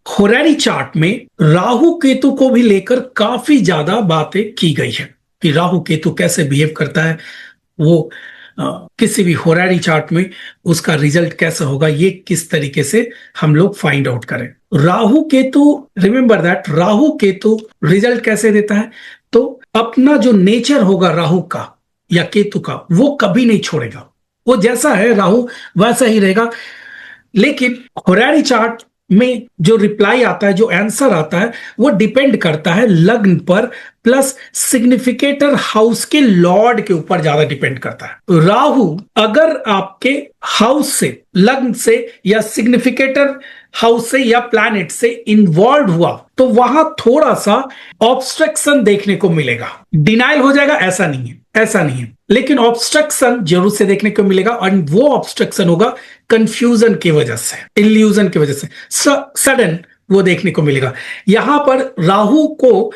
होरारी chart में राहु केतु को भी लेकर काफी ज्यादा बातें की गई है कि राहु केतु कैसे बिहेव करता है, वो किसी भी होरारी चार्ट में उसका रिजल्ट कैसा होगा, ये किस तरीके से हम लोग फाइंड आउट करें। Rahu Ketu, remember that Rahu Ketu result कैसे देता है, तो अपना जो नेचर होगा राहु का या केतु का, वो कभी नहीं छोड़ेगा। वो जैसा है राहु वैसा ही रहेगा। लेकिन होरारी चार्ट में जो रिप्लाई आता है, जो आंसर आता है, वो डिपेंड करता है लग्न पर प्लस सिग्निफिकेटर हाउस के लॉर्ड के ऊपर ज्यादा डिपेंड करता है। राहु अगर आपके हाउस से, लग्न से या सिग्निफिकेटर हाउस से या प्लैनेट से इन्वॉल्व हुआ तो वहां थोड़ा सा ऑब्स्ट्रक्शन देखने को मिलेगा। डिनाइल हो जाएगा ऐसा नहीं है, ऐसा नहीं है, लेकिन ऑब्स्ट्रक्शन जरूर से देखने को मिलेगा। और वो ऑब्स्ट्रक्शन होगा कंफ्यूजन की वजह से, इल्यूजन की वजह से, सडन वो देखने को मिलेगा। यहां पर राहु को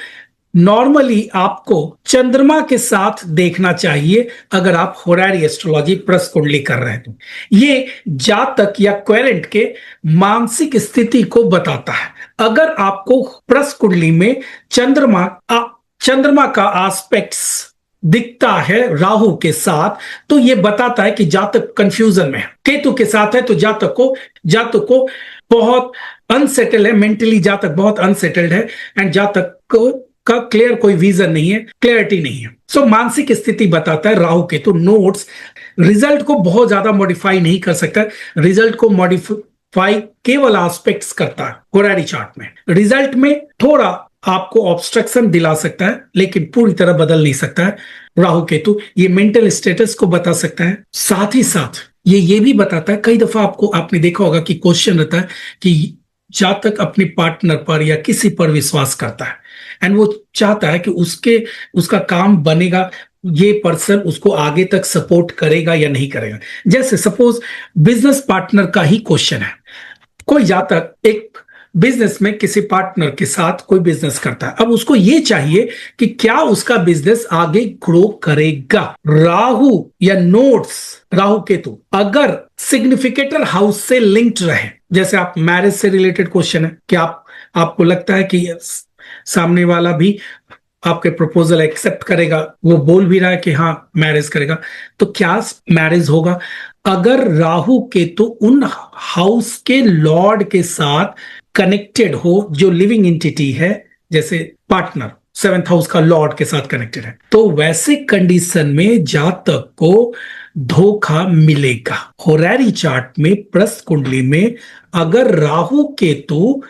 नॉर्मली आपको चंद्रमा के साथ देखना चाहिए अगर आप होरारी एस्ट्रोलॉजी प्रस कुंडली कर रहे हैं तो। ये जातक या क्वेरेंट के मानसिक स्थिति को बताता है। अगर आपको प्रस कुंडली में चंद्रमा का एस्पेक्ट्स दिखता है राहु के साथ, तो ये बताता है कि जातक कंफ्यूजन में है। केतु के साथ है तो जातक को बहुत अनसेटल्ड है, मेंटली जातक बहुत अनसेटल्ड है, एंड जातक को का क्लियर कोई विजन नहीं है, क्लैरिटी नहीं है। सो मानसिक स्थिति बताता है राहु केतु। नोट्स रिजल्ट को बहुत ज्यादा मॉडिफाई नहीं कर सकता, रिजल्ट को मॉडिफाई केवल एस्पेक्ट्स करता है। होरारी चार्ट में रिजल्ट में थोड़ा आपको ऑब्स्ट्रक्शन दिला सकता है, लेकिन पूरी तरह बदल नहीं सकता है राहु केतु। ये मेंटल स्टेटस को बता सकता है, साथ ही साथ ये भी बताता है, कई दफा आपने देखा होगा कि क्वेश्चन रहता है कि जातक अपने पार्टनर पर या किसी पर विश्वास करता है एंड वो चाहता है कि उसका काम बनेगा, ये पर्सन उसको आगे तक सपोर्ट करेगा या नहीं करेगा। जैसे सपोज बिजनेस पार्टनर का ही क्वेश्चन है। कोई जातक एक बिजनेस में किसी पार्टनर के साथ कोई बिजनेस करता है, अब उसको ये चाहिए कि क्या उसका बिजनेस आगे ग्रो करेगा। राहु या नोट्स राहु केतु अगर सिग्निफिकेटर हाउस से लिंक्ड रहे, जैसे आप मैरिज से रिलेटेड क्वेश्चन है कि आपको लगता है कि सामने वाला भी आपके प्रपोजल एक्सेप्ट करेगा, वो बोल भी रहा है कि हाँ मैरिज करेगा, तो क्या मैरिज होगा। अगर राहु केतु उन हाउस के लॉर्ड के साथ कनेक्टेड हो जो लिविंग एंटिटी है, जैसे पार्टनर 7th हाउस का लॉर्ड के साथ कनेक्टेड है, तो वैसे कंडीशन में जातक को धोखा मिलेगा। होरारी चार्ट में प्रस कुंडली में अगर राहु केतु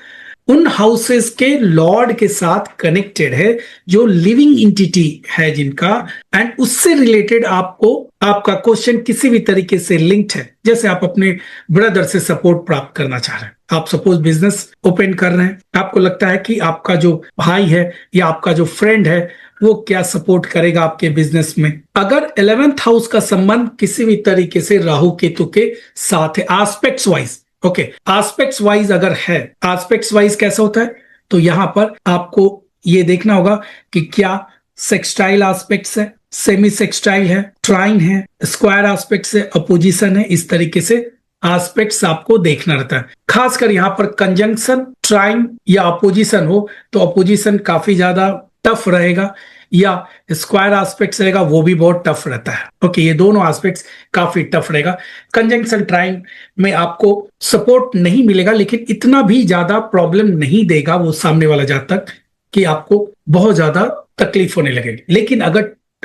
उन हाउसेस के लॉर्ड के साथ कनेक्टेड है जो लिविंग एंटिटी है जिनका, एंड उससे रिलेटेड आपका क्वेश्चन किसी भी तरीके से लिंक्ड है, जैसे आप अपने ब्रदर से सपोर्ट प्राप्त करना चाह रहे हैं, आप सपोज बिजनेस ओपन कर रहे हैं, आपको लगता है कि आपका जो भाई है या आपका जो फ्रेंड है वो क्या सपोर्ट करेगा आपके बिजनेस में। अगर 11th हाउस का संबंध किसी भी तरीके से राहु केतु के साथ है aspects wise, okay, aspects wise अगर है, एस्पेक्ट्स वाइज कैसा होता है, तो यहां पर आपको ये देखना होगा कि क्या सेक्सटाइल एस्पेक्ट्स है, सेमी सेक्सटाइल है, ट्राइन है, स्क्वायर एस्पेक्ट्स है, अपोजिशन है, इस तरीके से एस्पेक्ट्स आपको देखना रहता है। खासकर यहां पर कंजंक्शन, ट्राइन या अपोजिशन हो तो अपोजिशन काफी ज्यादा टफ रहेगा, या स्क्वायर एस्पेक्ट्स रहेगा वो भी बहुत टफ रहता है। ओके, ये दोनों एस्पेक्ट्स काफी टफ रहेगा। कंजंक्शन ट्राइन में आपको सपोर्ट नहीं मिलेगा, लेकिन इतना भी ज्यादा प्रॉब्लम नहीं देगा वो सामने वाला जातक कि आपको बहुत ज्यादा तकलीफ होने लगेगी। लेकिन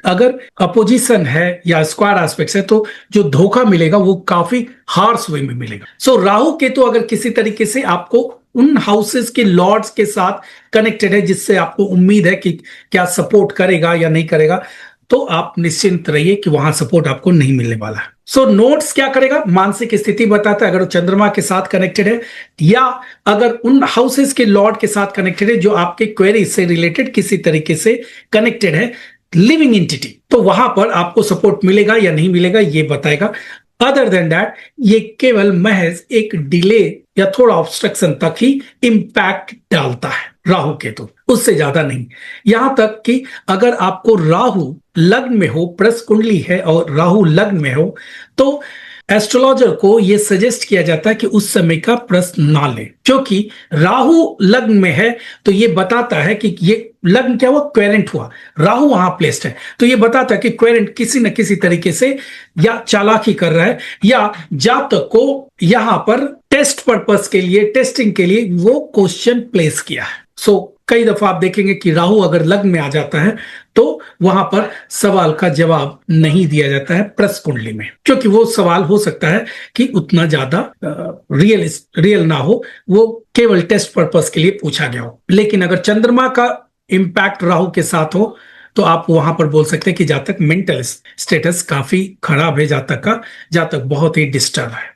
अगर अपोजिशन है या स्क्वायर एस्पेक्ट्स है तो जो धोखा मिलेगा वो काफी हार्श वे में मिलेगा। सो राहु केतु अगर किसी तरीके से आपको उन हाउसेस के लॉर्ड्स के साथ कनेक्टेड है जिससे आपको उम्मीद है कि क्या सपोर्ट करेगा या नहीं करेगा, तो आप निश्चिंत रहिए कि वहां सपोर्ट आपको नहीं मिलने वाला है। सो नोट्स क्या करेगा, मानसिक स्थिति बताता है अगर वो चंद्रमा के साथ कनेक्टेड है या अगर उन हाउसेस के लॉर्ड के साथ कनेक्टेड है जो आपके क्वेरी से रिलेटेड किसी तरीके से कनेक्टेड है, लिविंग एंटिटी, तो वहां पर आपको सपोर्ट मिलेगा या नहीं मिलेगा ये बताएगा। अदर देन दैट ये केवल महज एक डिले या थोड़ा ऑब्स्ट्रक्शन तक ही इंपैक्ट डालता है राहु केतु, उससे ज्यादा नहीं। यहां तक कि अगर आपको राहु लग्न में हो, प्रस कुंडली है और राहु लग्न में हो, तो एस्ट्रोलॉजर को यह सजेस्ट किया जाता है कि उस समय का प्रश्न ना ले, क्योंकि राहु लग्न में है तो यह बताता है कि ये लग्न क्या हुआ, क्वेरेंट हुआ, राहु वहां प्लेस्ड है, तो यह बताता है कि क्वेरेंट किसी न किसी तरीके से या चालाकी कर रहा है या जातक को यहां पर टेस्ट पर्पस के लिए, टेस्टिंग के लिए वो क्वेश्चन प्लेस किया है। सो कई दफा आप देखेंगे कि राहु अगर लग्न में आ जाता है तो वहां पर सवाल का जवाब नहीं दिया जाता है प्रश्न कुंडली में, क्योंकि वो सवाल हो सकता है कि उतना ज्यादा रियल ना हो, वो केवल टेस्ट पर्पस के लिए पूछा गया हो। लेकिन अगर चंद्रमा का इंपैक्ट राहु के साथ हो तो आप वहां पर बोल सकते हैं कि जातक मेंटल स्टेटस काफी खराब है, जातक का, जातक बहुत ही डिस्टर्ब है।